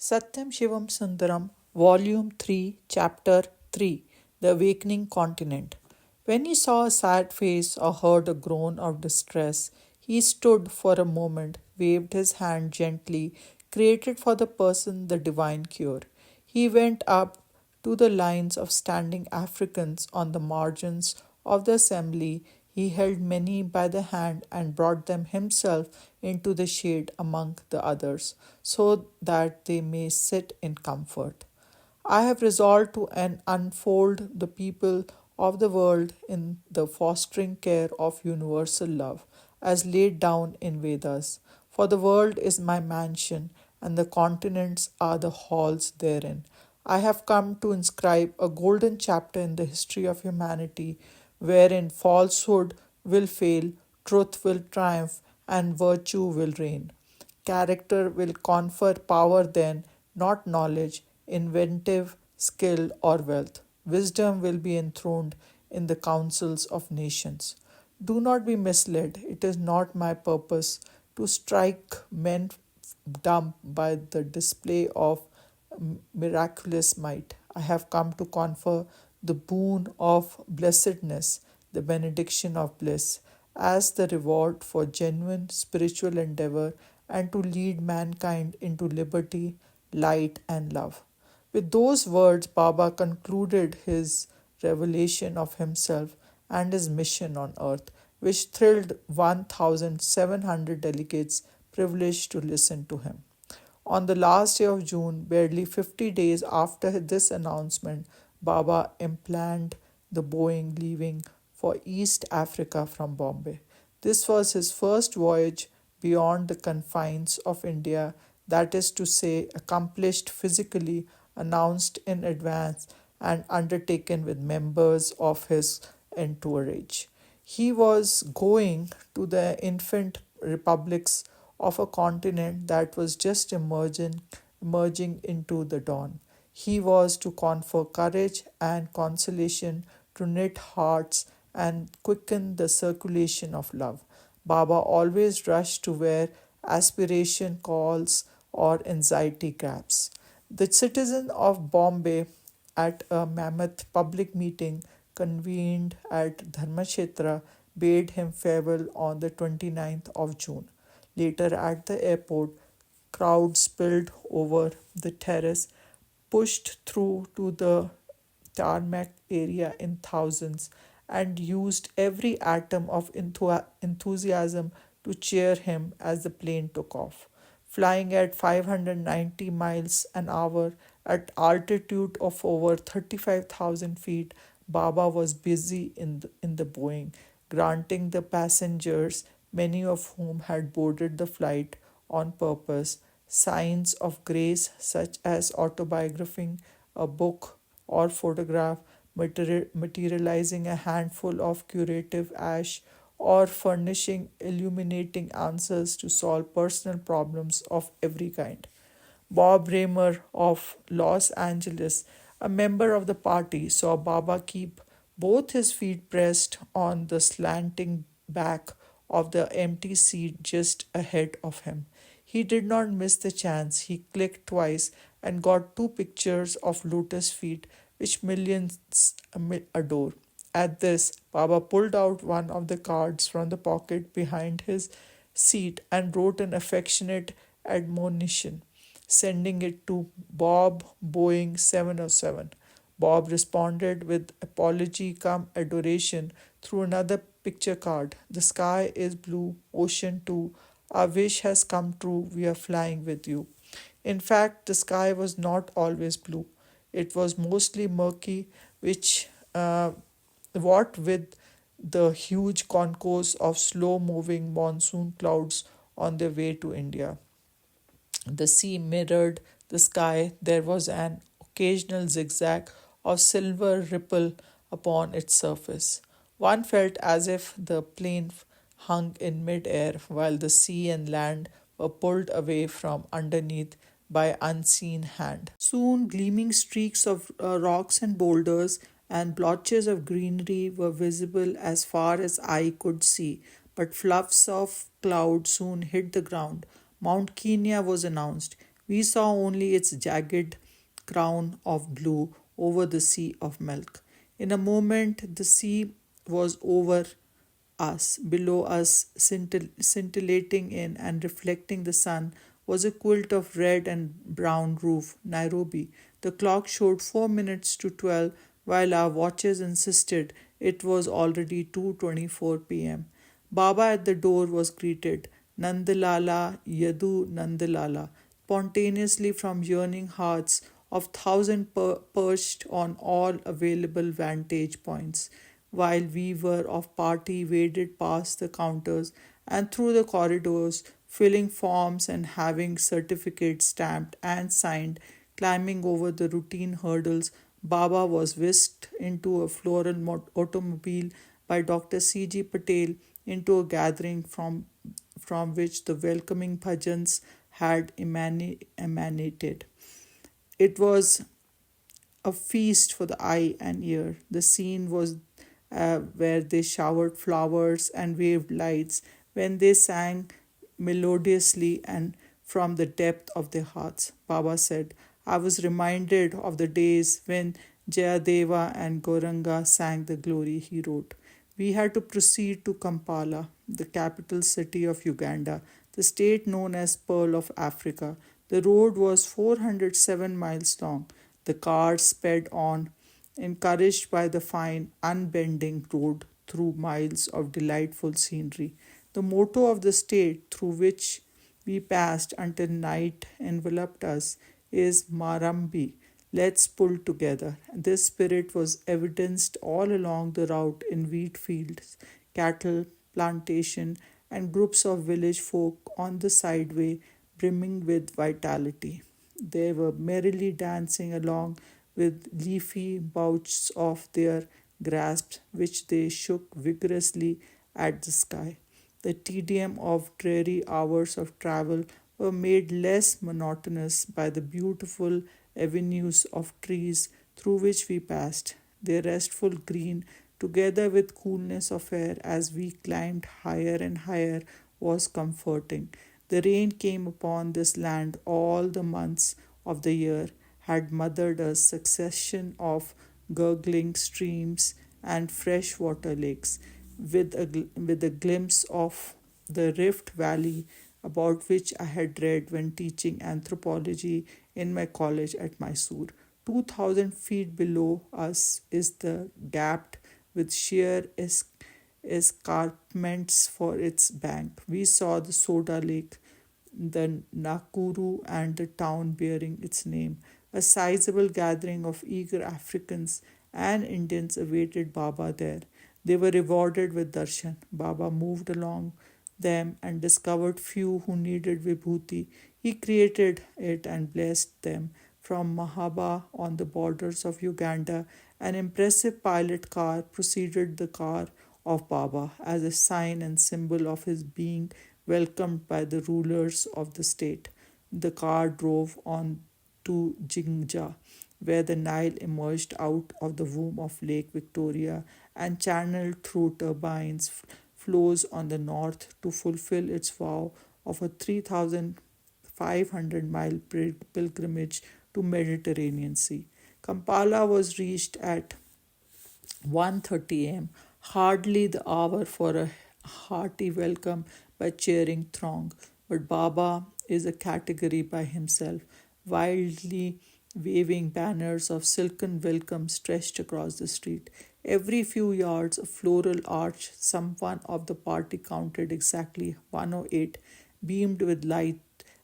Sathyam Sivam Sundaram, Volume 3, Chapter 3, The Awakening Continent. When he saw a sad face or heard a groan of distress, he stood for a moment, waved his hand gently, created for the person the divine cure. He went up to the lines of standing Africans on the margins of the assembly. He held many by the hand and brought them himself into the shade among the others, so that they may sit in comfort. I have resolved to unfold the people of the world in the fostering care of universal love, as laid down in Vedas. For the world is my mansion, and the continents are the halls therein. I have come to inscribe a golden chapter in the history of humanity, wherein falsehood will fail, truth will triumph, and virtue will reign. Character will confer power then, not knowledge, inventive skill, or wealth. Wisdom will be enthroned in the councils of nations. Do not be misled. It is not my purpose to strike men dumb by the display of miraculous might. I have come to confer the boon of blessedness, the benediction of bliss, as the reward for genuine spiritual endeavor and to lead mankind into liberty, light, and love. With those words, Baba concluded his revelation of himself and his mission on earth, which thrilled 1,700 delegates privileged to listen to him. On the last day of June, barely 50 days after this announcement, Baba emplanned the Boeing leaving for East Africa from Bombay. This was his first voyage beyond the confines of India, that is to say, accomplished physically, announced in advance, and undertaken with members of his entourage. He was going to the infant republics of a continent that was just emerging into the dawn. He was to confer courage and consolation, to knit hearts and quicken the circulation of love. Baba always rushed to where aspiration calls or anxiety grabs. The citizen of Bombay, at a mammoth public meeting convened at Dharmakshetra, bade him farewell on the 29th of June. Later, at the airport, crowds spilled over the terrace, pushed through to the tarmac area in thousands, and used every atom of enthusiasm to cheer him as the plane took off. Flying at 590 miles an hour at altitude of over 35,000 feet, Baba was busy in the Boeing, granting the passengers, many of whom had boarded the flight on purpose, signs of grace such as autobiographing a book or photograph, materializing a handful of curative ash, or furnishing illuminating answers to solve personal problems of every kind. Bob Raymer of Los Angeles, a member of the party, saw Baba keep both his feet pressed on the slanting back of the empty seat just ahead of him. He did not miss the chance. He clicked twice and got two pictures of lotus feet, which millions adore. At this, Baba pulled out one of the cards from the pocket behind his seat and wrote an affectionate admonition, sending it to Bob Boeing 707. Bob responded with apology come adoration through another picture card. The sky is blue, ocean too. Our wish has come true. We are flying with you. In fact, the sky was not always blue. It was mostly murky, which what with the huge concourse of slow moving monsoon clouds on their way to India. The sea mirrored the sky. There was an occasional zigzag of silver ripple upon its surface. One felt as if the plane hung in mid-air while the sea and land were pulled away from underneath by unseen hand. Soon gleaming streaks of rocks and boulders and blotches of greenery were visible as far as eye could see, but fluffs of cloud soon hid the ground. Mount Kenya was announced. We saw only its jagged crown of blue over the sea of milk. In a moment, the sea was over us. Below us, scintillating in and reflecting the sun, was a quilt of red and brown roof, Nairobi. The clock showed 4 minutes to 12, while our watches insisted it was already 2:24 p.m. Baba at the door was greeted, Nandalala, Yadu Nandalala, spontaneously from yearning hearts of thousand perched on all available vantage points, while we were of party waded past the counters and through the corridors, filling forms and having certificates stamped and signed, climbing over the routine hurdles. Baba was whisked into a floral automobile by Dr. C.G. Patel into a gathering from which the welcoming bhajans had emanated. It was a feast for the eye and ear. The scene was where they showered flowers and waved lights, when they sang melodiously and from the depth of their hearts. Baba said, I was reminded of the days when Jayadeva and Gauranga sang the glory, he wrote. We had to proceed to Kampala, the capital city of Uganda, the state known as Pearl of Africa. The road was 407 miles long. The car sped on, encouraged by the fine, unbending road through miles of delightful scenery. The motto of the state through which we passed until night enveloped us is Marambi. Let's pull together. This spirit was evidenced all along the route in wheat fields, cattle, plantation, and groups of village folk on the sideway brimming with vitality. They were merrily dancing along with leafy boughs of their grasps, which they shook vigorously at the sky. The tedium of dreary hours of travel were made less monotonous by the beautiful avenues of trees through which we passed. Their restful green, together with coolness of air as we climbed higher and higher, was comforting. The rain came upon this land all the months of the year, had mothered a succession of gurgling streams and freshwater lakes, with a glimpse of the Rift Valley about which I had read when teaching anthropology in my college at Mysore. 2,000 feet below us is the gapped with sheer escarpments for its bank. We saw the Soda Lake, the Nakuru, and the town bearing its name. A sizable gathering of eager Africans and Indians awaited Baba there. They were rewarded with darshan. Baba moved along them and discovered few who needed vibhuti. He created it and blessed them. From Mahaba on the borders of Uganda, an impressive pilot car preceded the car of Baba as a sign and symbol of his being welcomed by the rulers of the state. The car drove on to Jinja, where the Nile emerged out of the womb of Lake Victoria and channeled through turbines flows on the north to fulfill its vow of a 3,500-mile pilgrimage to Mediterranean Sea. Kampala was reached at 1:30 a.m., hardly the hour for a hearty welcome by cheering throng. But Baba is a category by himself, wildly waving banners of silken welcome stretched across the street. Every few yards, a floral arch, someone of the party counted exactly 108, beamed with light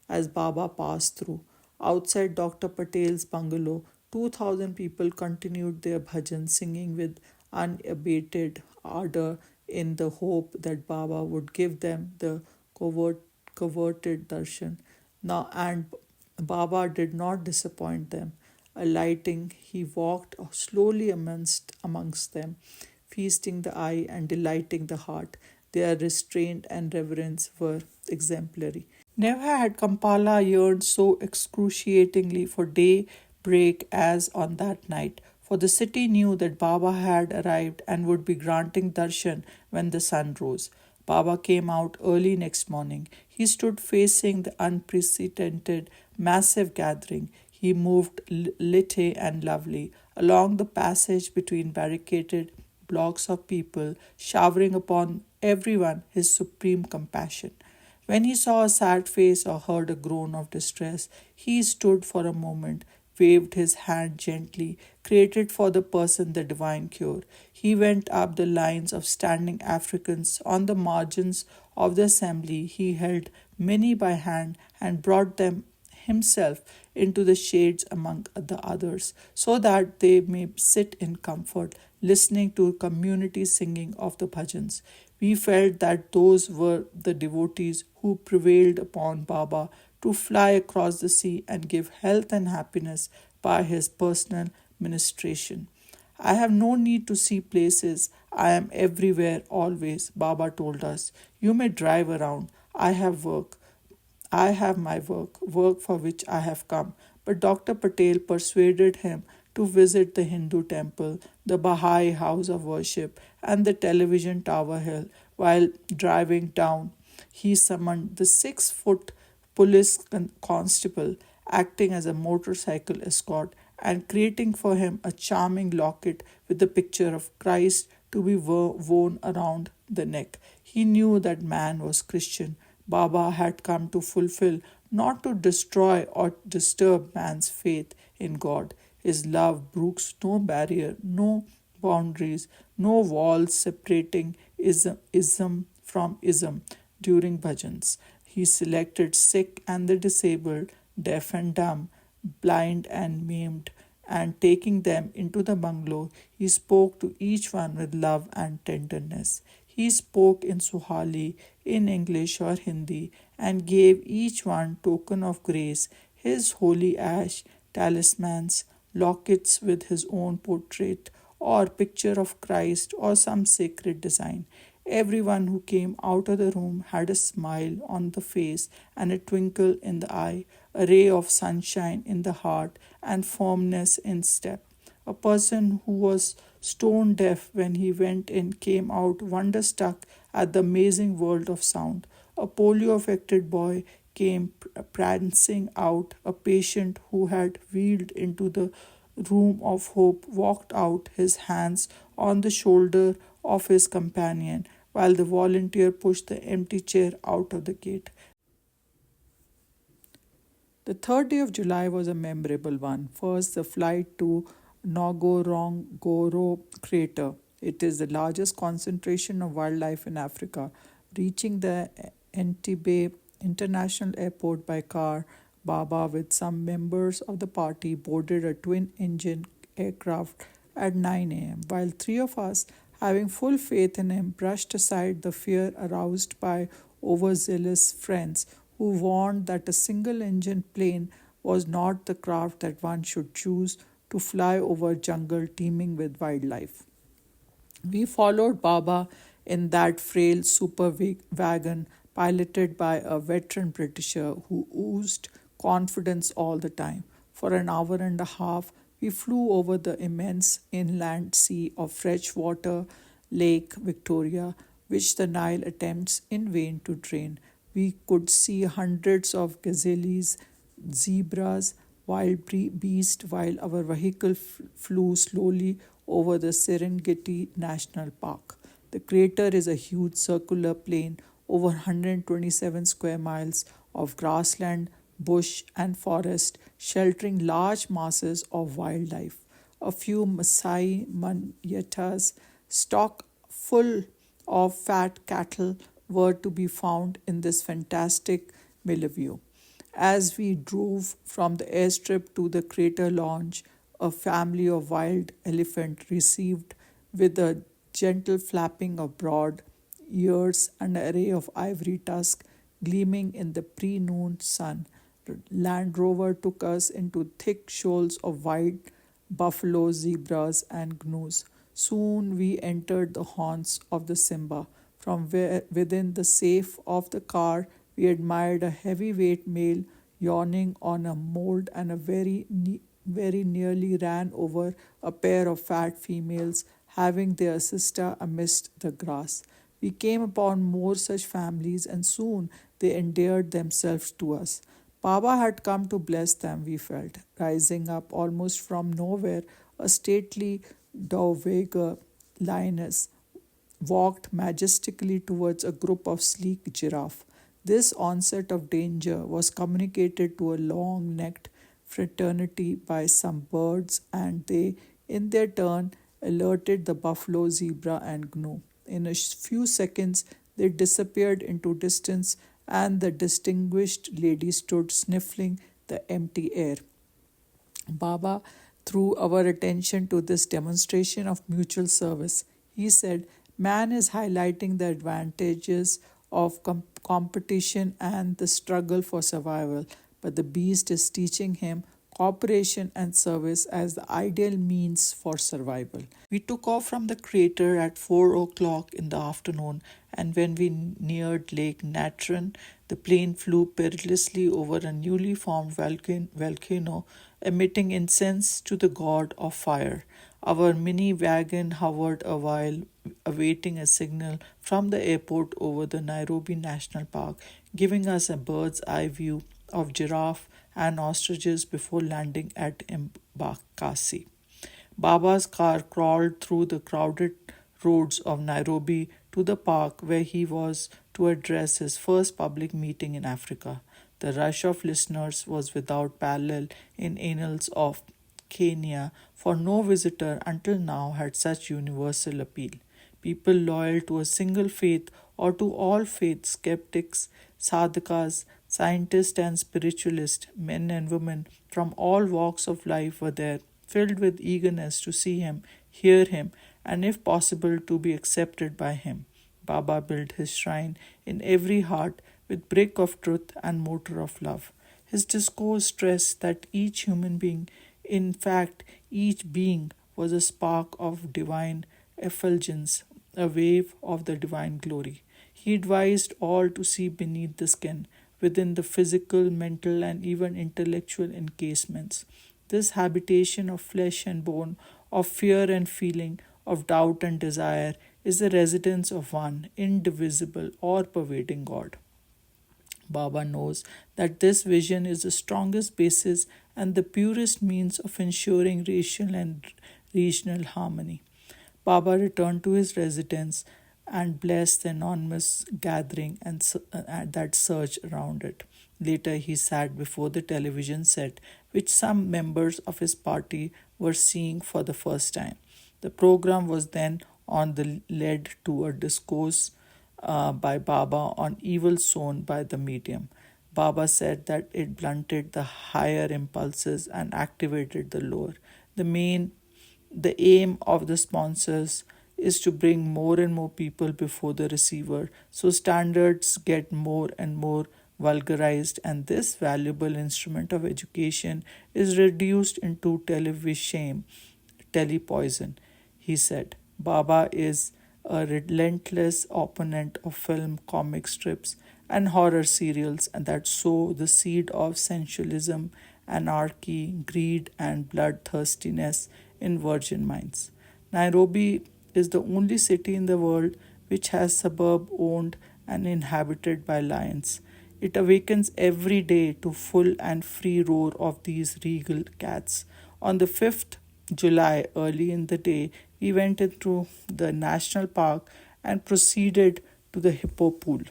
as Baba passed through. Outside Dr. Patel's bungalow, 2,000 people continued their bhajan, singing with unabated ardor in the hope that Baba would give them the coveted darshan. Now, and Baba did not disappoint them. Alighting, he walked slowly amongst them, feasting the eye and delighting the heart. Their restraint and reverence were exemplary. Never had Kampala yearned so excruciatingly for daybreak as on that night, for the city knew that Baba had arrived and would be granting darshan when the sun rose. Baba came out early next morning. He stood facing the unprecedented, massive gathering. He moved lithe and lovely along the passage between barricaded blocks of people, showering upon everyone his supreme compassion. When he saw a sad face or heard a groan of distress, he stood for a moment, waved his hand gently, created for the person the divine cure. He went up the lines of standing Africans on the margins of the assembly. He held many by hand and brought them himself into the shades among the others, so that they may sit in comfort, listening to community singing of the bhajans. We felt that those were the devotees who prevailed upon Baba to fly across the sea and give health and happiness by his personal ministration. I have no need to see places. I am everywhere always, Baba told us. You may drive around. I have work. I have my work for which I have come. But Dr. Patel persuaded him to visit the Hindu temple, the Baha'i house of worship, and the television tower hill. While driving down, he summoned the 6 foot police constable acting as a motorcycle escort and creating for him a charming locket with the picture of Christ to be worn around the neck. He knew that man was Christian. Baba had come to fulfill, not to destroy or disturb man's faith in God. His love brooks no barrier, no boundaries, no walls separating ism from ism during bhajans. He selected sick and the disabled, deaf and dumb, blind and maimed, and taking them into the bungalow, he spoke to each one with love and tenderness. He spoke in Suhali, in English or Hindi, and gave each one token of grace, his holy ash, talismans, lockets with his own portrait, or picture of Christ, or some sacred design. Everyone who came out of the room had a smile on the face and a twinkle in the eye, a ray of sunshine in the heart, and firmness in step. A person who was stone deaf when he went in came out wonder-struck at the amazing world of sound. A polio-affected boy came prancing out. A patient who had wheeled into the room of hope walked out, his hands on the shoulder of his companion, while the volunteer pushed the empty chair out of the gate. The third day of July was a memorable one. First, the flight to Ngorongoro crater. It is the largest concentration of wildlife in Africa. Reaching the Entebbe International Airport by car, Baba, with some members of the party, boarded a twin engine aircraft at 9 a.m., while three of us, having full faith in him, brushed aside the fear aroused by overzealous friends who warned that a single engine plane was not the craft that one should choose to fly over jungle teeming with wildlife. We followed Baba in that frail super wagon piloted by a veteran Britisher who oozed confidence all the time. For an hour and a half, we flew over the immense inland sea of freshwater Lake Victoria, which the Nile attempts in vain to drain. We could see hundreds of gazelles, zebras, wild beasts, while our vehicle flew slowly over the Serengeti National Park. The crater is a huge circular plain over 127 square miles of grassland, bush, and forest, sheltering large masses of wildlife. A few Masai manyatas, stock full of fat cattle, were to be found in this fantastic milieu. As we drove from the airstrip to the crater launch, a family of wild elephant received with a gentle flapping of broad ears and an array of ivory tusks gleaming in the pre-noon sun. The Land Rover took us into thick shoals of wild buffalo, zebras, and gnus. Soon we entered the haunts of the Simba. From within the safe of the car, we admired a heavyweight male yawning on a mold and very nearly ran over a pair of fat females having their sister amidst the grass. We came upon more such families, and soon they endeared themselves to us. Baba had come to bless them, we felt. Rising up almost from nowhere, a stately dowager lioness walked majestically towards a group of sleek giraffe. This onset of danger was communicated to a long necked fraternity by some birds, and they, in their turn, alerted the buffalo, zebra, and gnu. In a few seconds, they disappeared into distance, and the distinguished lady stood sniffling the empty air. Baba drew our attention to this demonstration of mutual service. He said, "Man is highlighting the advantages of competition and the struggle for survival, but the beast is teaching him cooperation and service as the ideal means for survival." We took off from the crater at 4 o'clock in the afternoon, and when we neared Lake Natron, the plane flew perilously over a newly formed volcano, emitting incense to the god of fire. Our mini wagon hovered a while, awaiting a signal from the airport over the Nairobi National Park, giving us a bird's eye view of giraffe and ostriches before landing at Embakasi. Baba's car crawled through the crowded roads of Nairobi to the park where he was to address his first public meeting in Africa. The rush of listeners was without parallel in annals of Kenya, for no visitor until now had such universal appeal. People loyal to a single faith or to all faiths, skeptics, sadhakas, scientists, and spiritualists, men and women from all walks of life were there, filled with eagerness to see him, hear him, and if possible to be accepted by him. Baba built his shrine in every heart with brick of truth and mortar of love. His discourse stressed that each human being, in fact, each being, was a spark of divine effulgence, a wave of the divine glory. He advised all to see beneath the skin, within the physical, mental, and even intellectual encasements. This habitation of flesh and bone, of fear and feeling, of doubt and desire, is the residence of one indivisible or pervading God. Baba knows that this vision is the strongest basis and the purest means of ensuring racial and regional harmony. Baba returned to his residence and blessed the enormous gathering and that surged around it. Later, he sat before the television set, which some members of his party were seeing for the first time. The program was then on the led to a discourse by Baba on evil sown by the medium. Baba said that it blunted the higher impulses and activated the lower. The aim of the sponsors is to bring more and more people before the receiver, so standards get more and more vulgarized, and this valuable instrument of education is reduced into television, telepoison, he said. Baba is a relentless opponent of film, comic strips, and horror serials and that sow the seed of sensualism, anarchy, greed, and bloodthirstiness in virgin minds. Nairobi is the only city in the world which has suburb owned and inhabited by lions. It awakens every day to full and free roar of these regal cats. On the 5th July, early in the day, we went into the national park and proceeded to the hippo pool.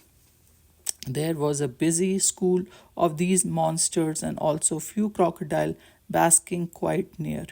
There was a busy school of these monsters and also few crocodile basking quite near.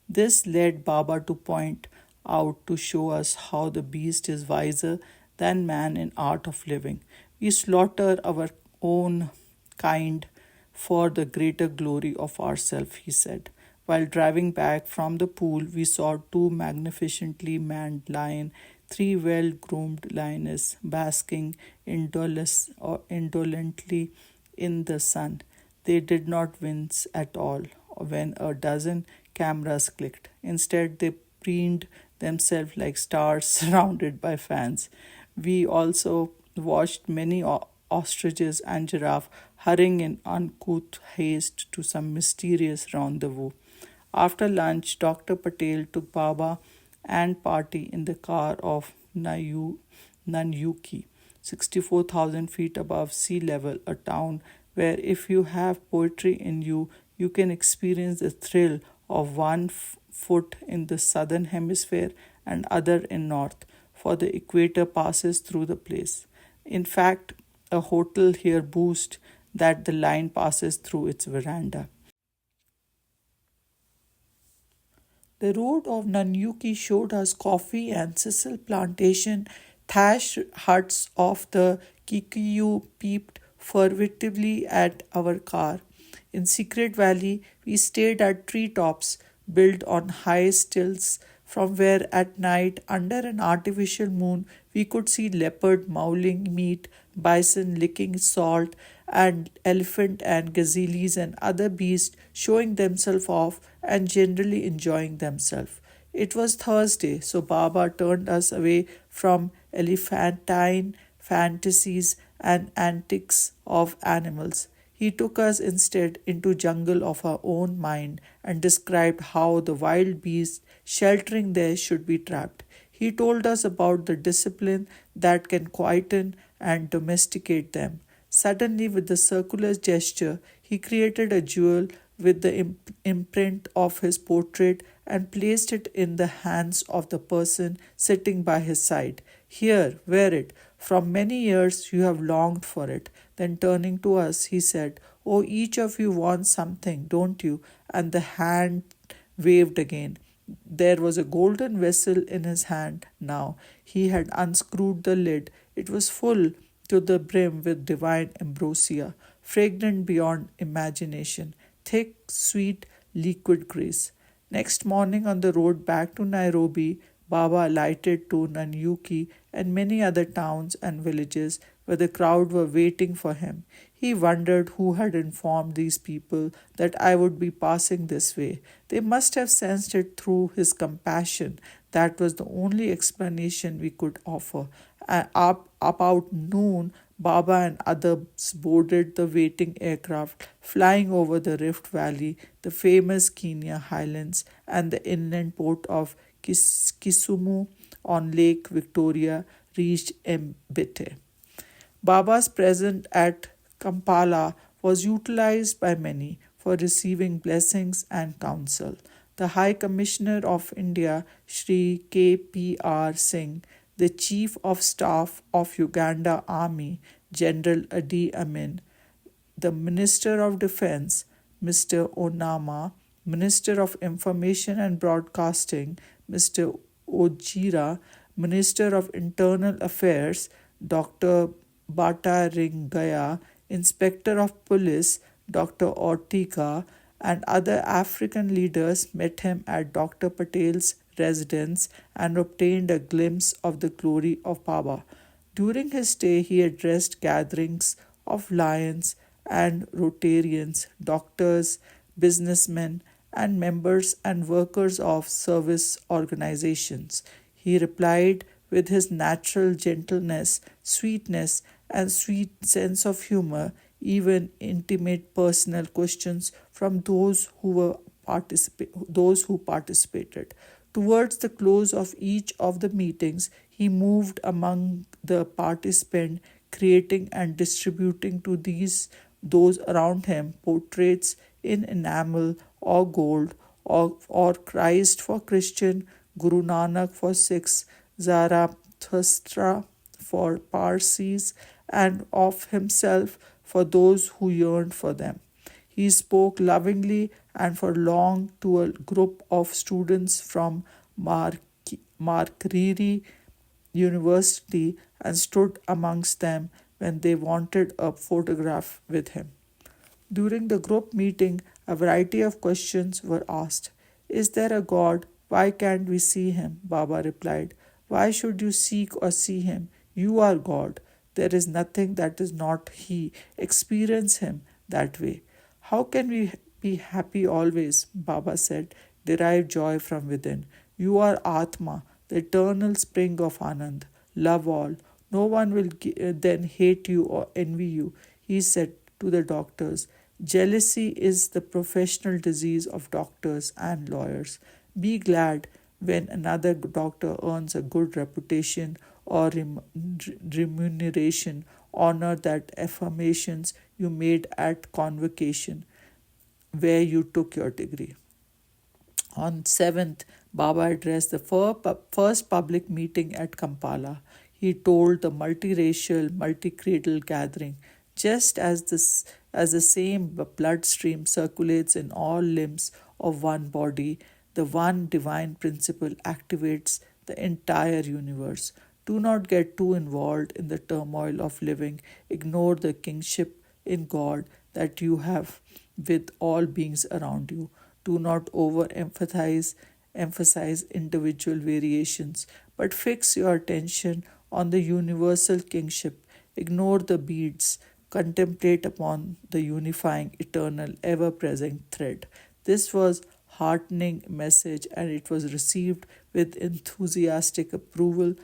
This led Baba to point out to show us how the beast is wiser than man in art of living. We slaughter our own kind for the greater glory of ourselves, he said. While driving back from the pool, we saw two magnificently manned lions, three well-groomed lioness basking indolently in the sun. They did not wince at all when a dozen cameras clicked. Instead, they preened themselves like stars surrounded by fans. We also watched many ostriches and giraffe hurrying in uncouth haste to some mysterious rendezvous. After lunch, Dr. Patel took Baba and party in the car of Nanyuki, 64,000 feet above sea level, a town where if you have poetry in you, you can experience the thrill of foot in the southern hemisphere and other in north, for the equator passes through the place. In fact, a hotel here boasts that the line passes through its veranda. The road of Nanyuki showed us coffee and sisal plantation, thatched huts of the Kikuyu peeped furtively at our car. In Secret Valley, we stayed at treetops built on high stilts, from where at night, under an artificial moon, we could see leopard mauling meat, bison licking salt, and elephant and gazelles and other beasts showing themselves off and generally enjoying themselves. It was Thursday, so Baba turned us away from elephantine fantasies and antics of animals. He took us instead into jungle of our own mind and described how the wild beasts sheltering there should be trapped. He told us about the discipline that can quieten and domesticate them. Suddenly, with the circular gesture, he created a jewel with the imprint of his portrait and placed it in the hands of the person sitting by his side. Here, wear it. From many years you have longed for it. Then turning to us, he said, "Oh, each of you wants something, don't you?" And the hand waved again. There was a golden vessel in his hand now. He had unscrewed the lid. It was full to the brim with divine ambrosia, fragrant beyond imagination, thick, sweet, liquid grace. Next morning on the road back to Nairobi, Baba alighted to Nanyuki and many other towns and villages where the crowd were waiting for him. He wondered who had informed these people that I would be passing this way. They must have sensed it through his compassion. That was the only explanation we could offer. About noon, Baba and others boarded the waiting aircraft flying over the Rift Valley, the famous Kenya highlands, and the inland port of Kisumu on Lake Victoria reached Mbite. Baba's presence at Kampala was utilized by many for receiving blessings and counsel. The High Commissioner of India, Sri K.P.R. Singh, the Chief of Staff of Uganda Army, General Idi Amin, the Minister of Defense, Mr. Onama, Minister of Information and Broadcasting, Mr. Ojira, Minister of Internal Affairs, Dr. Bataringaya, Inspector of Police, Dr. Ortega, and other African leaders met him at Dr. Patel's residence and obtained a glimpse of the glory of Baba. During his stay, he addressed gatherings of lions and Rotarians, doctors, businessmen, and members and workers of service organizations. He replied with his natural gentleness, sweetness, and sweet sense of humor, even intimate personal questions from those who participated. Towards the close of each of the meetings, he moved among the participants, creating and distributing to those around him portraits in enamel or gold, or Christ for Christian, Guru Nanak for Sikhs, Zarathustra for Parsis, and of himself for those who yearned for them. He spoke lovingly and for long to a group of students from Makerere University and stood amongst them when they wanted a photograph with him. During the group meeting, a variety of questions were asked. "Is there a God? Why can't we see him?" Baba replied. "Why should you seek or see him? You are God. There is nothing that is not he. Experience him that way." "How can we be happy always?" Baba said. "Derive joy from within. You are Atma, the eternal spring of Anand. Love all. No one will then hate you or envy you." He said to the doctors, "Jealousy is the professional disease of doctors and lawyers. Be glad when another doctor earns a good reputation or remuneration. Honor that affirmations you made at convocation where you took your degree. On 7th, Baba addressed the first public meeting at Kampala. He told the multiracial, multi-cradle gathering, just as the same bloodstream circulates in all limbs of one body, the one divine principle activates the entire universe. Do not get too involved in the turmoil of living. Ignore the kingship in God that you have with all beings around you. Do not emphasize individual variations, but fix your attention on the universal kingship. Ignore the beads. Contemplate upon the unifying, eternal, ever-present thread. This was heartening message and it was received with enthusiastic approval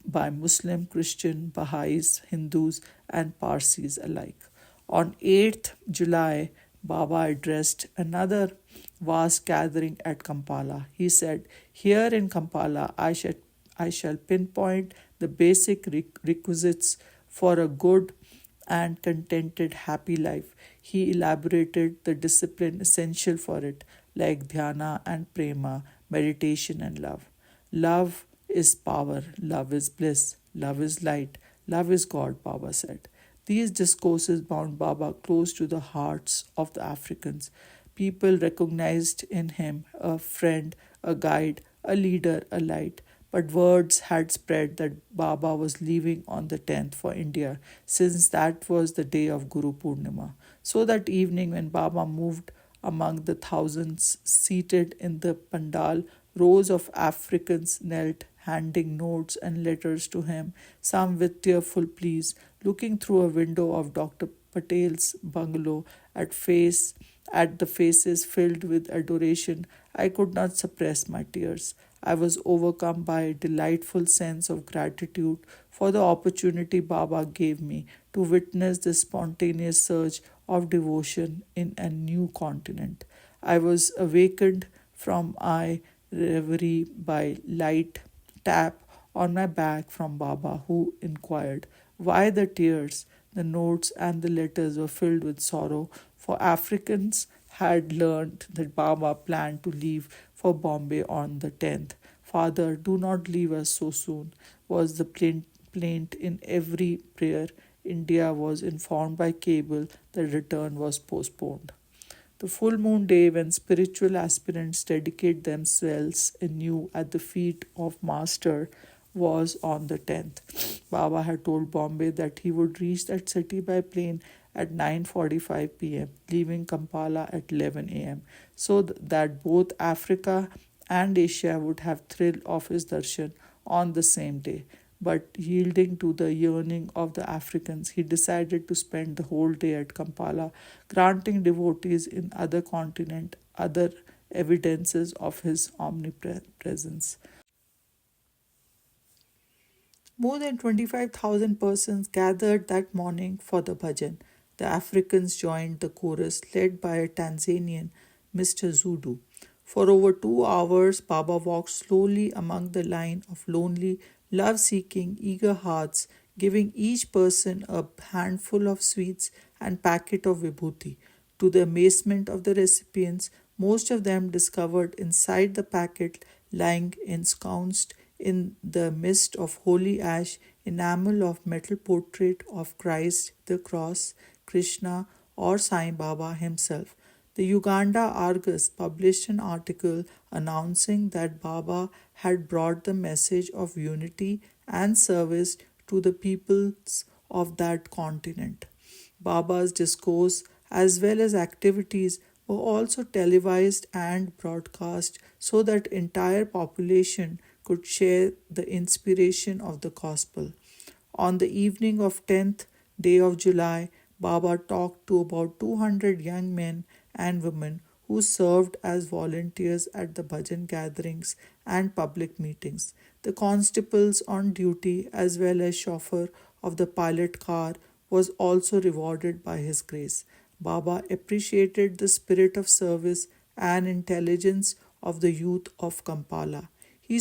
by Muslim, Christian, Baha'is, Hindus, and Parsis alike. On 8th July, Baba addressed another vast gathering at Kampala. He said, "Here in Kampala, I shall pinpoint the basic requisites for a good and contented, happy life." He elaborated the discipline essential for it, like dhyana and prema, meditation and love. Love is power, love is bliss, love is light, love is God, Baba said. These discourses bound Baba close to the hearts of the Africans. People recognized in him a friend, a guide, a leader, a light. But words had spread that Baba was leaving on the 10th for India, since that was the day of Guru Purnima. So that evening, when Baba moved among the thousands seated in the pandal, rows of Africans knelt, handing notes and letters to him, some with tearful pleas. Looking through a window of Dr. Patel's bungalow at the faces filled with adoration, I could not suppress my tears. I was overcome by a delightful sense of gratitude for the opportunity Baba gave me to witness this spontaneous surge of devotion in a new continent. I was awakened from my reverie by light tap on my back from Baba, who inquired, "Why the tears?" The notes and the letters were filled with sorrow, for Africans had learned that Baba planned to leave for Bombay on the 10th. "Father, do not leave us so soon," was the plaint in every prayer. India was informed by cable that return was postponed. The full moon day when spiritual aspirants dedicate themselves anew at the feet of Master was on the 10th. Baba had told Bombay that he would reach that city by plane at 9:45 p.m., leaving Kampala at 11 a.m., so that both Africa and Asia would have thrill of his darshan on the same day. But yielding to the yearning of the Africans, he decided to spend the whole day at Kampala, granting devotees in other continent other evidences of his omnipresence. More than 25,000 persons gathered that morning for the bhajan. The Africans joined the chorus led by a Tanzanian, Mr. Zudu. For over 2 hours, Baba walked slowly among the line of lonely, love-seeking, eager hearts, giving each person a handful of sweets and packet of vibhuti. To the amazement of the recipients, most of them discovered inside the packet, lying ensconced in the mist of holy ash, enamel of metal portrait of Christ, the cross, Krishna, or Sai Baba himself. The Uganda Argus published an article announcing that Baba had brought the message of unity and service to the peoples of that continent. Baba's discourse, as well as activities, were also televised and broadcast so that entire population could share the inspiration of the gospel. On the evening of 10th day of July, Baba talked to about 200 young men and women who served as volunteers at the bhajan gatherings and public meetings. The constables on duty as well as chauffeur of the pilot car was also rewarded by his grace. Baba appreciated the spirit of service and intelligence of the youth of Kampala. He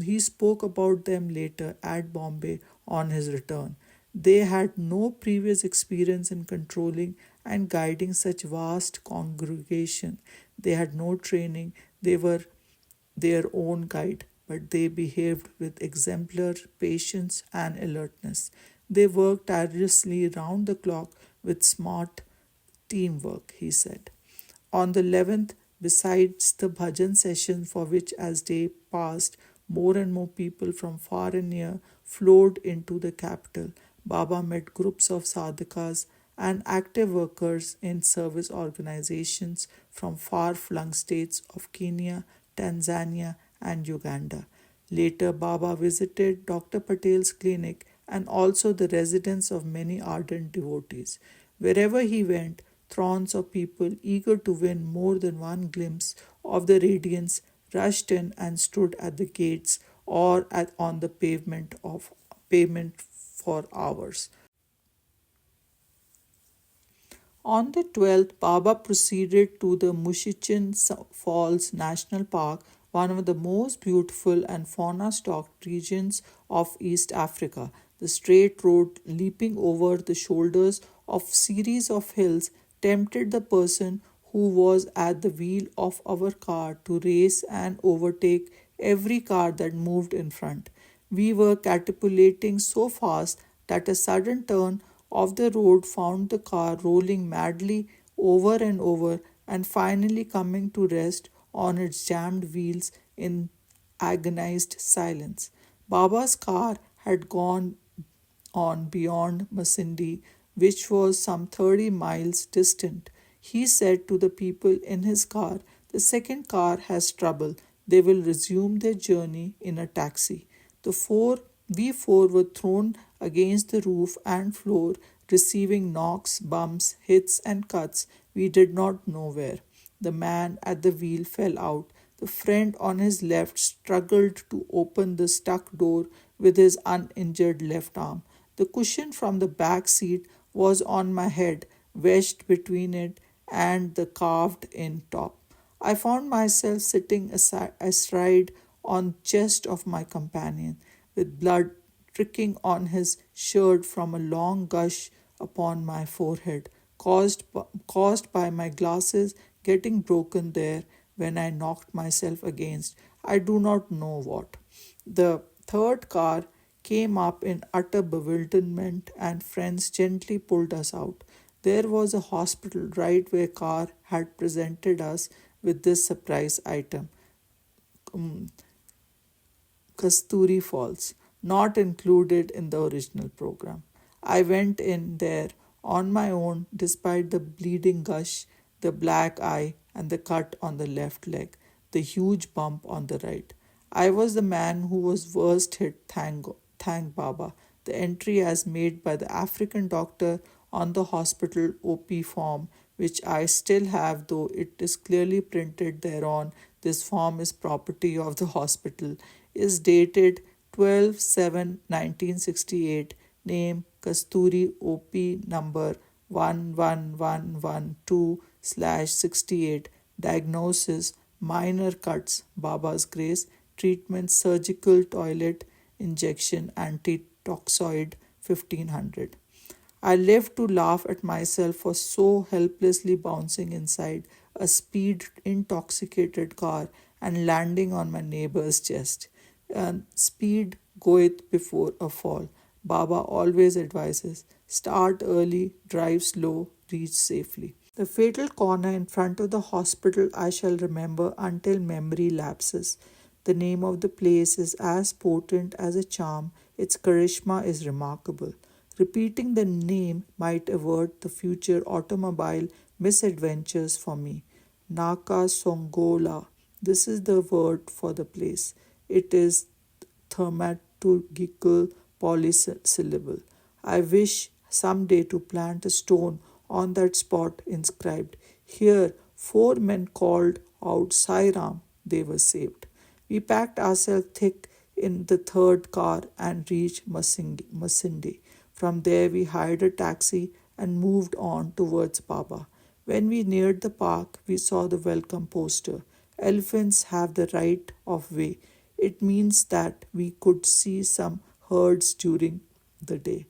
He spoke about them later at Bombay on his return. They had no previous experience in controlling and guiding such vast congregation. They had no training. They were their own guide, but they behaved with exemplar patience and alertness. They worked tirelessly round the clock with smart teamwork, he said. On the 11th, besides the bhajan session for which as day passed, more and more people from far and near flowed into the capital, Baba met groups of sadhakas and active workers in service organizations from far flung states of Kenya, Tanzania, and Uganda. Later, Baba visited Dr. Patel's clinic and also the residence of many ardent devotees. Wherever he went, throngs of people eager to win more than one glimpse of the radiance rushed in and stood at the gates or on the pavement for hours. On the 12th, Baba proceeded to the Mushichen Falls National Park, one of the most beautiful and fauna stocked regions of East Africa. The straight road leaping over the shoulders of series of hills tempted the person who was at the wheel of our car to race and overtake every car that moved in front. We were catapulting so fast that a sudden turn of the road found the car rolling madly over and over and finally coming to rest on its jammed wheels in agonized silence. Baba's car had gone on beyond Masindi, which was some 30 miles distant. He said to the people in his car, "The second car has trouble. They will resume their journey in a taxi." We four were thrown against the roof and floor, receiving knocks, bumps, hits, and cuts we did not know where. The man at the wheel fell out. The friend on his left struggled to open the stuck door with his uninjured left arm. The cushion from the back seat was on my head, wedged between it and the carved in top. I found myself sitting astride on chest of my companion, with blood trickling on his shirt from a long gush upon my forehead, caused by my glasses getting broken there when I knocked myself against I do not know what. The third car came up in utter bewilderment, and friends gently pulled us out. There was a hospital right where car had presented us with this surprise item. um, Kasturi Falls, not included in the original program. I went in there on my own despite the bleeding gush, the black eye, and the cut on the left leg, the huge bump on the right. I was the man who was worst hit, thank Baba. The entry as made by the African doctor on the hospital OP form, which I still have, though it is clearly printed thereon, this form is property of the hospital, is dated 12/7/1968, name Kasturi OP number 11112/68, diagnosis minor cuts, Baba's Grace, treatment surgical toilet injection antitoxoid 1500. I lived to laugh at myself for so helplessly bouncing inside a speed intoxicated car and landing on my neighbor's chest. Speed goeth before a fall. Baba always advises start early, drive slow, reach safely. The fatal corner in front of the hospital I shall remember until memory lapses. The name of the place is as potent as a charm, its charisma is remarkable. Repeating the name might avert the future automobile misadventures for me. Naka Songola, this is the word for the place. It is thaumaturgical polysyllable. I wish some day to plant a stone on that spot inscribed, "Here 4 men called out Sairam, they were saved." We packed ourselves thick in the third car and reached Masindi. From there we hired a taxi and moved on towards Baba. When we neared the park, we saw the welcome poster. Elephants have the right of way. It means that we could see some herds during the day.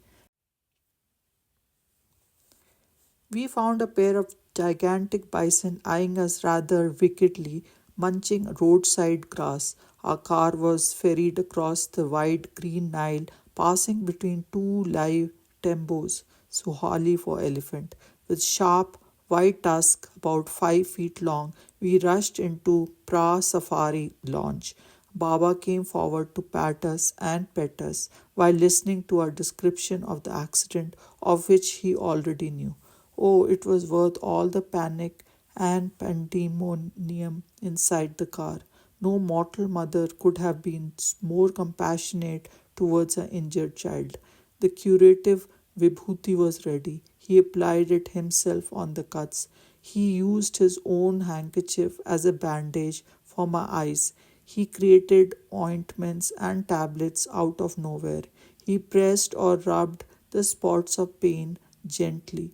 We found a pair of gigantic bison eyeing us rather wickedly, munching roadside grass. Our car was ferried across the wide green Nile, passing between two live tembos, Suhali for elephant, with sharp white tusks about 5 feet long. We rushed into Pra Safari Launch. Baba came forward to pat us and pet us while listening to our description of the accident of which he already knew. Oh, it was worth all the panic and pandemonium inside the car. No mortal mother could have been more compassionate towards her injured child. The curative vibhuti was ready. He applied it himself on the cuts. He used his own handkerchief as a bandage for my eyes. He created ointments and tablets out of nowhere. He pressed or rubbed the spots of pain gently.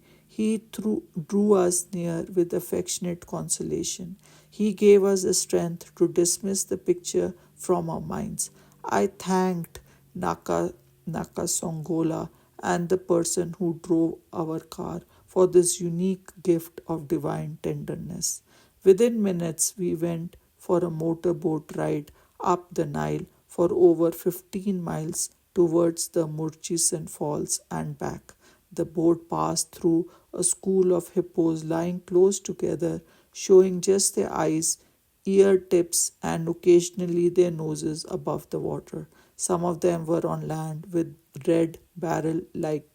Drew us near with affectionate consolation. He gave us the strength to dismiss the picture from our minds. I thanked Naka, Nakasongola and the person who drove our car for this unique gift of divine tenderness. Within minutes, we went for a motorboat ride up the Nile for over 15 miles towards the Murchison Falls and back. The boat passed through a school of hippos lying close together, showing just their eyes, ear tips, and occasionally their noses above the water. Some of them were on land with red barrel like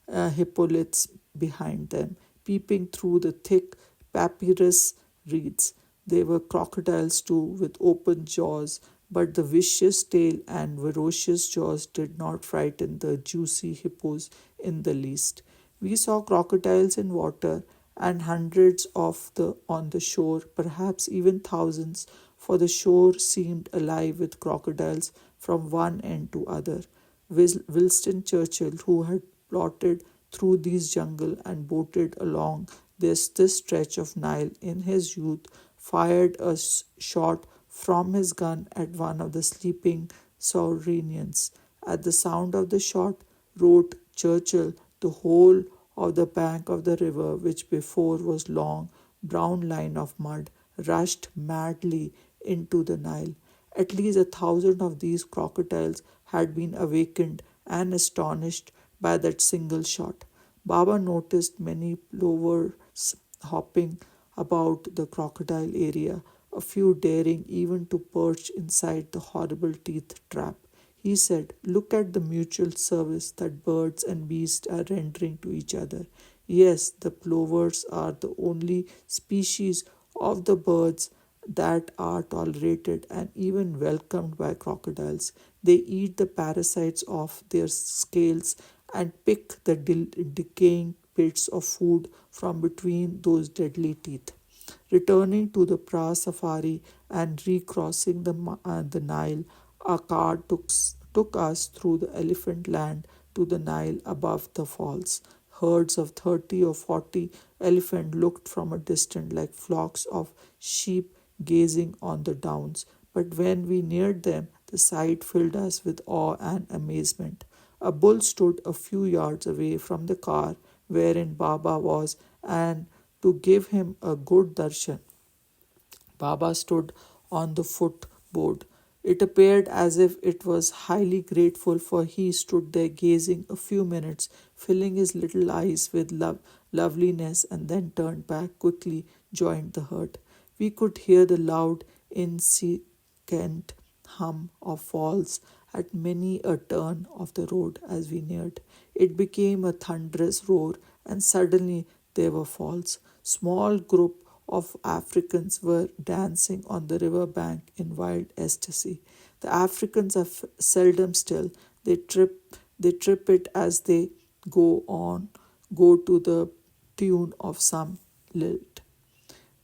hippolyts behind them, peeping through the thick papyrus reeds. They were crocodiles too, with open jaws, but the vicious tail and ferocious jaws did not frighten the juicy hippos in the least. We saw crocodiles in water and hundreds of the on the shore, perhaps even thousands, for the shore seemed alive with crocodiles from one end to other. Winston Churchill, who had plodded through these jungle and boated along this stretch of Nile in his youth, fired a shot from his gun at one of the sleeping Saurinians. At the sound of the shot, wrote Churchill, the whole of the bank of the river, which before was long, brown line of mud, rushed madly into the Nile. At least 1,000 of these crocodiles had been awakened and astonished by that single shot. Baba noticed many plovers hopping about the crocodile area, a few daring even to perch inside the horrible teeth trap. He said, "Look at the mutual service that birds and beasts are rendering to each other. Yes, the plovers are the only species of the birds that are tolerated and even welcomed by crocodiles. They eat the parasites off their scales and pick the decaying bits of food from between those deadly teeth." Returning to the Pra Safari and recrossing the Nile, our car took us through the elephant land to the Nile above the falls. Herds of 30 or 40 elephants looked from a distance like flocks of sheep gazing on the downs. But when we neared them, the sight filled us with awe and amazement. A bull stood a few yards away from the car wherein Baba was, and to give him a good darshan, Baba stood on the footboard. It appeared as if it was highly grateful, for he stood there gazing a few minutes, filling his little eyes with loveliness, and then turned back quickly, joined the herd. We could hear the loud, incessant hum of falls at many a turn of the road as we neared. It became a thunderous roar, and suddenly there were falls. Small group of Africans were dancing on the river bank in wild ecstasy. The Africans are seldom still. They trip it as they go to the tune of some lilt.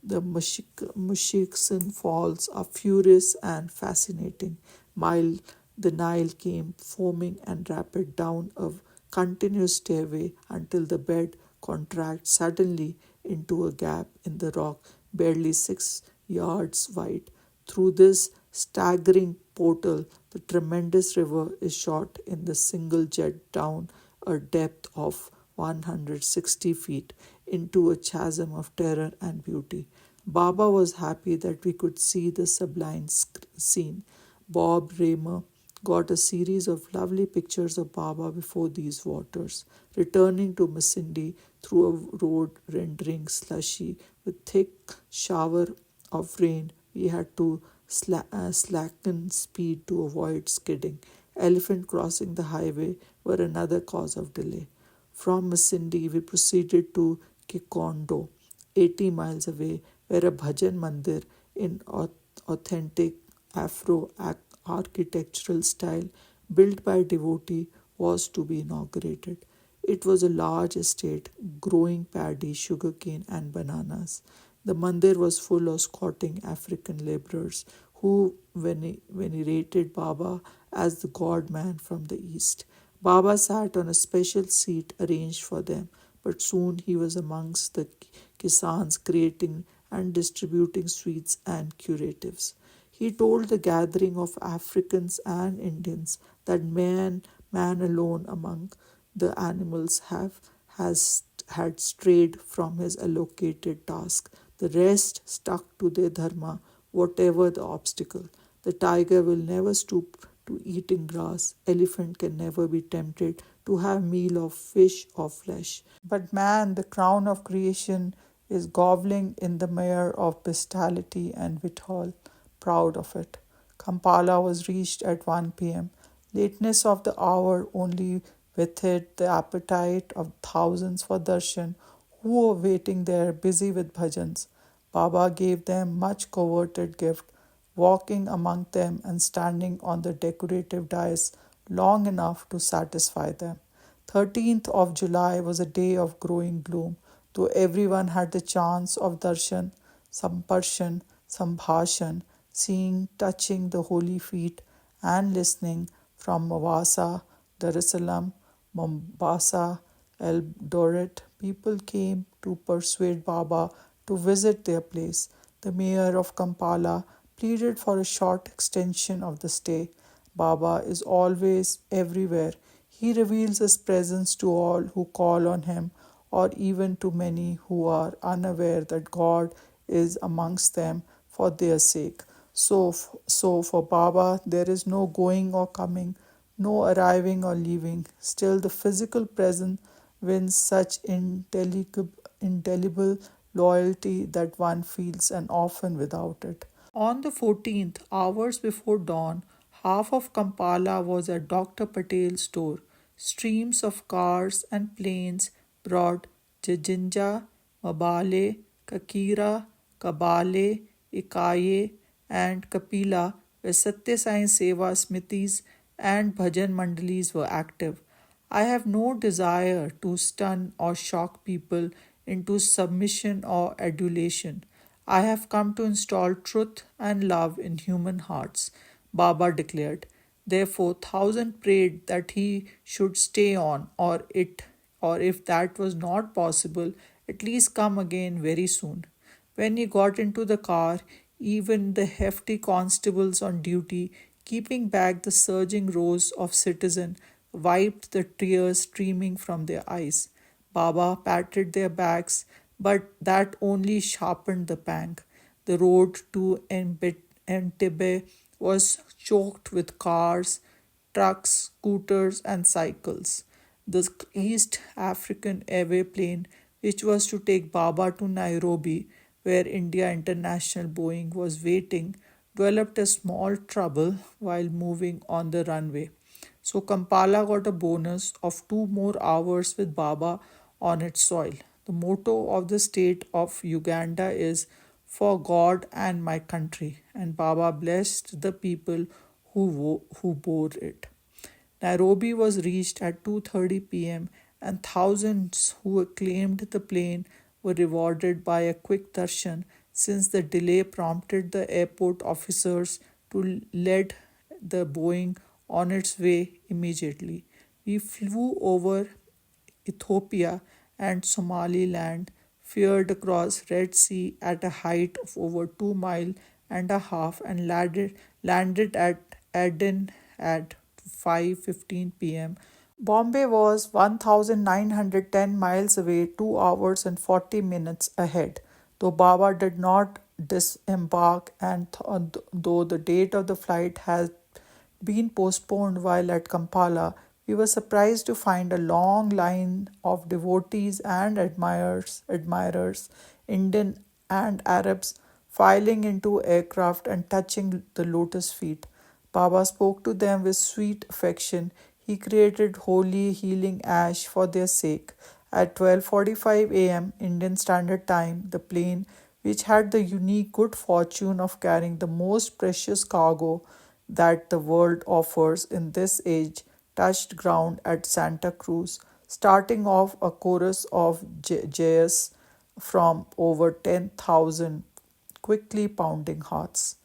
The Mushikson Falls are furious and fascinating. Mile the Nile came foaming and rapid down a continuous stairway until the bed contracts suddenly into a gap in the rock barely 6 yards wide. Through this staggering portal, the tremendous river is shot in the single jet down a depth of 160 feet into a chasm of terror and beauty. Baba was happy that we could see the sublime scene. Bob Raymer got a series of lovely pictures of Baba before these waters, returning to Masindi through a road rendering slushy with thick shower of rain. We had to slacken speed to avoid skidding. Elephant crossing the highway were another cause of delay. From Masindi, we proceeded to Kikondo, 80 miles away, where a bhajan mandir in authentic Afro architectural style built by a devotee was to be inaugurated. It was a large estate growing paddy, sugarcane, and bananas. The mandir was full of squatting African laborers who venerated Baba as the god man from the east. Baba sat on a special seat arranged for them, but soon he was amongst the kisans creating and distributing sweets and curatives. He told the gathering of Africans and Indians that man alone among the animals had strayed from his allocated task. The rest stuck to their dharma, whatever the obstacle. The tiger will never stoop to eating grass. Elephant can never be tempted to have meal of fish or flesh. But man, the crown of creation, is groveling in the mire of bestiality and withal, proud of it. Kampala was reached at 1 p.m. Lateness of the hour only whetted the appetite of thousands for darshan who were waiting there busy with bhajans. Baba gave them much coveted gift, walking among them and standing on the decorative dais long enough to satisfy them. 13th of July was a day of growing gloom, though everyone had the chance of darshan, samparshan, sambhashan, seeing, touching the holy feet, and listening from Mawasa, Darussalam, Mombasa, Eldoret. People came to persuade Baba to visit their place. The mayor of Kampala pleaded for a short extension of the stay. Baba is always everywhere. He reveals his presence to all who call on him, or even to many who are unaware that God is amongst them for their sake. So for Baba, there is no going or coming, no arriving or leaving. Still, the physical presence wins such indelible loyalty that one feels and often without it. On the 14th, hours before dawn, half of Kampala was at Dr. Patel's door. Streams of cars and planes brought Jajinja, Mabale, Kakira, Kabale, Ikaye, and Kapila, where Satya Sai Seva Smitis and Bhajan Mandalis were active. I have no desire to stun or shock people into submission or adulation. I have come to install truth and love in human hearts, Baba declared. Therefore, thousand prayed that he should stay on, or if that was not possible, at least come again very soon. When he got into the car, even the hefty constables on duty, keeping back the surging rows of citizens, wiped the tears streaming from their eyes. Baba patted their backs, but that only sharpened the pang. The road to Entebbe was choked with cars, trucks, scooters, and cycles. The East African Airway plane, which was to take Baba to Nairobi, where India International Boeing was waiting, developed a small trouble while moving on the runway. So Kampala got a bonus of 2 more hours with Baba on its soil. The motto of the state of Uganda is "For God and my country," and Baba blessed the people who bore it. Nairobi was reached at 2:30 p.m. and thousands who acclaimed the plane were rewarded by a quick darshan, since the delay prompted the airport officers to lead the Boeing on its way immediately. We flew over Ethiopia and Somaliland, feared across Red Sea at a height of over 2 miles and a half, and landed at Aden at 5:15 p.m. Bombay was 1910 miles away, 2 hours and 40 minutes ahead. Though Baba did not disembark and though the date of the flight had been postponed while at Kampala, we were surprised to find a long line of devotees and admirers, Indian and Arabs, filing into aircraft and touching the lotus feet. Baba spoke to them with sweet affection. He created holy healing ash for their sake. At 12:45 a.m. Indian Standard Time, the plane, which had the unique good fortune of carrying the most precious cargo that the world offers in this age, touched ground at Santa Cruz, starting off a chorus of jayas from over 10,000 quickly pounding hearts.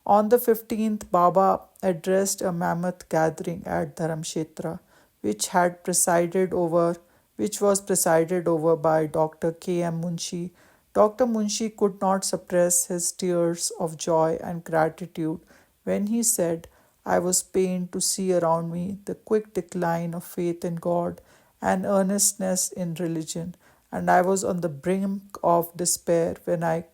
On the 15th, Baba addressed a mammoth gathering at Dharmakshetra, which was presided over by Dr. K.M. Munshi. Dr. Munshi could not suppress his tears of joy and gratitude when he said, I was pained to see around me the quick decline of faith in God and earnestness in religion, and I was on the brink of despair when I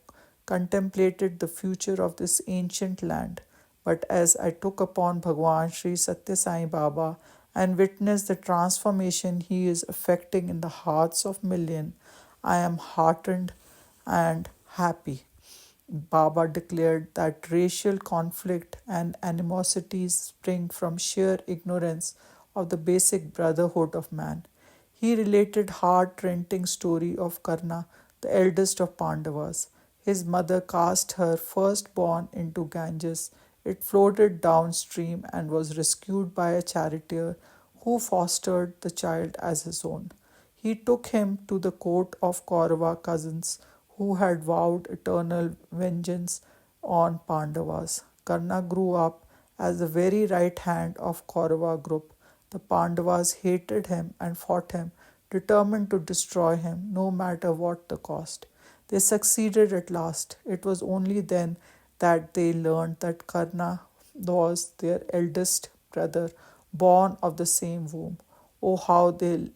contemplated the future of this ancient land. But as I took upon Bhagawan Sri Satya Sai Baba and witnessed the transformation he is effecting in the hearts of millions, I am heartened and happy. Baba declared that racial conflict and animosities spring from sheer ignorance of the basic brotherhood of man. He related heart-rending story of Karna, the eldest of Pandavas. His mother cast her firstborn into Ganges. It floated downstream and was rescued by a charioteer who fostered the child as his own. He took him to the court of Kaurava cousins who had vowed eternal vengeance on Pandavas. Karna grew up as the very right hand of Kaurava group. The Pandavas hated him and fought him, determined to destroy him no matter what the cost. They succeeded at last. It was only then that they learned that Karna was their eldest brother, born of the same womb. Oh, how they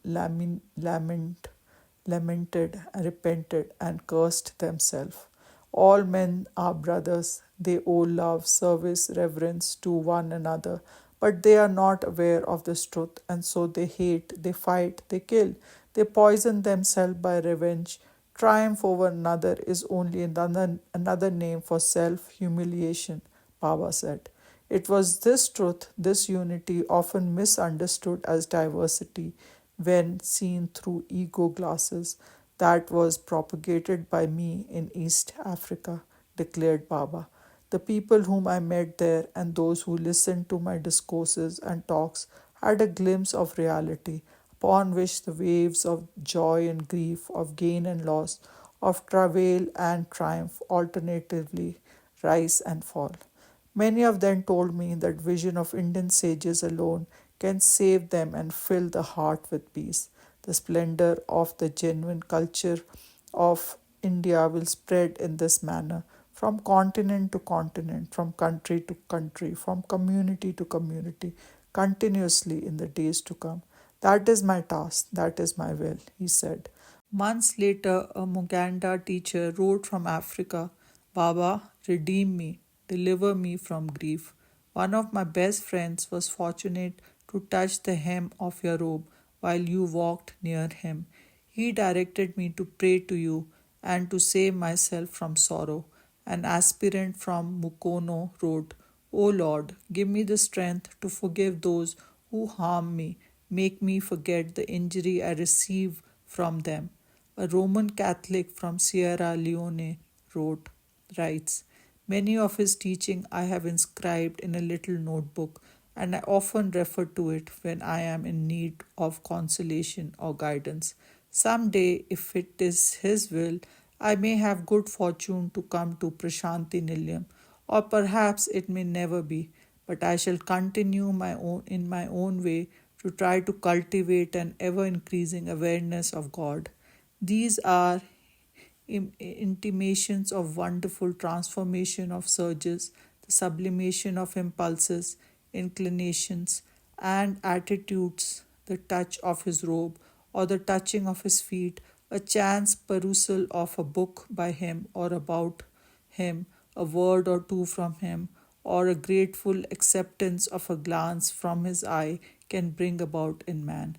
lamented, repented, and cursed themselves. All men are brothers. They owe love, service, reverence to one another, but they are not aware of this truth, and so they hate, they fight, they kill, they poison themselves by revenge. Triumph over another is only another name for self humiliation, Baba said. It was this truth, this unity, often misunderstood as diversity when seen through ego glasses, that was propagated by me in East Africa, declared Baba. The people whom I met there and those who listened to my discourses and talks had a glimpse of reality, upon which the waves of joy and grief, of gain and loss, of travail and triumph alternatively rise and fall. Many of them told me that vision of Indian sages alone can save them and fill the heart with peace. The splendor of the genuine culture of India will spread in this manner from continent to continent, from country to country, from community to community, continuously in the days to come. That is my task, that is my will, he said. Months later, a Muganda teacher wrote from Africa, Baba, redeem me, deliver me from grief. One of my best friends was fortunate to touch the hem of your robe while you walked near him. He directed me to pray to you and to save myself from sorrow. An aspirant from Mukono wrote, O Lord, give me the strength to forgive those who harm me. Make me forget the injury I receive from them. A Roman Catholic from Sierra Leone writes, many of his teaching I have inscribed in a little notebook, and I often refer to it when I am in need of consolation or guidance. Some day, if it is his will, I may have good fortune to come to Prashanti Nilayam, or perhaps it may never be, but I shall continue in my own way to try to cultivate an ever increasing awareness of God. These are intimations of wonderful transformation of surges, the sublimation of impulses, inclinations, and attitudes, the touch of his robe or the touching of his feet, a chance perusal of a book by him or about him, a word or two from him, or a grateful acceptance of a glance from his eye can bring about in man.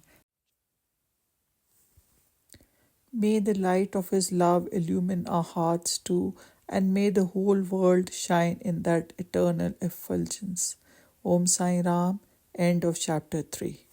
May the light of His love illumine our hearts too, and may the whole world shine in that eternal effulgence. Om Sai Ram. End of chapter 3.